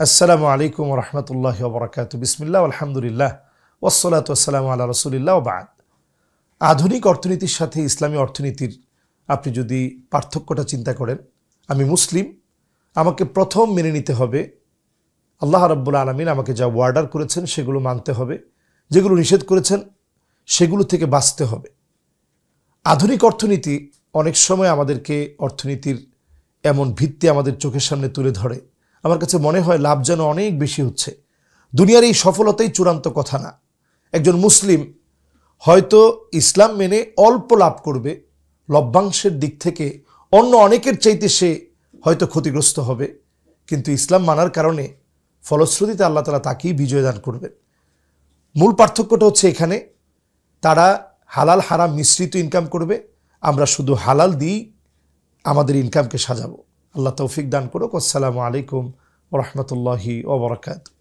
আসসালামু আলাইকুম ওয়া রাহমাতুল্লাহি ওয়া বারাকাতুহু। বিসমিল্লাহ আলহামদুলিল্লাহ ওয়াসসালাতু ওয়াসসালামু আলা রাসূলিল্লাহ ওয়া বা'দ। আধুনিক অর্থনীতির সাথে ইসলামী অর্থনীতির আপনি যদি পার্থক্যটা চিন্তা করেন, আমি মুসলিম, আমাকে প্রথম মেনে নিতে হবে আল্লাহ রাব্বুল আলামিন আমাকে যা অর্ডার করেছেন সেগুলো মানতে হবে, যেগুলো নিষেধ করেছেন সেগুলো থেকে বাঁচতে হবে। আধুনিক অর্থনীতি অনেক সময় আমাদেরকে অর্থনীতির এমন ভিত্তি আমাদের চোখের সামনে তুলে ধরে, আমার কাছে মনে হয় লাভ যেন অনেক বেশি হচ্ছে। দুনিয়ার এই সফলতাই চূড়ান্ত কথা না। একজন মুসলিম হয়তো ইসলাম মেনে অল্প লাভ করবে, লভ্যাংশের দিক থেকে অন্য অনেকের চাইতে সে হয়তো ক্ষতিগ্রস্ত হবে, কিন্তু ইসলাম মানার কারণে ফলশ্রুতিতে আল্লাহ তাআলা তাকেই বিজয় দান করবেন। মূল পার্থক্যটা হচ্ছে এখানে, তারা হালাল হারাম মিশ্রিত ইনকাম করবে, আমরা শুধু হালাল দিই আমাদের ইনকামকে সাজাবো। আল্লাহ তৌফিক দান করুক। আসসালামু আলাইকুম ওয়া রাহমাতুল্লাহি ওয়া বারাকাতুহু।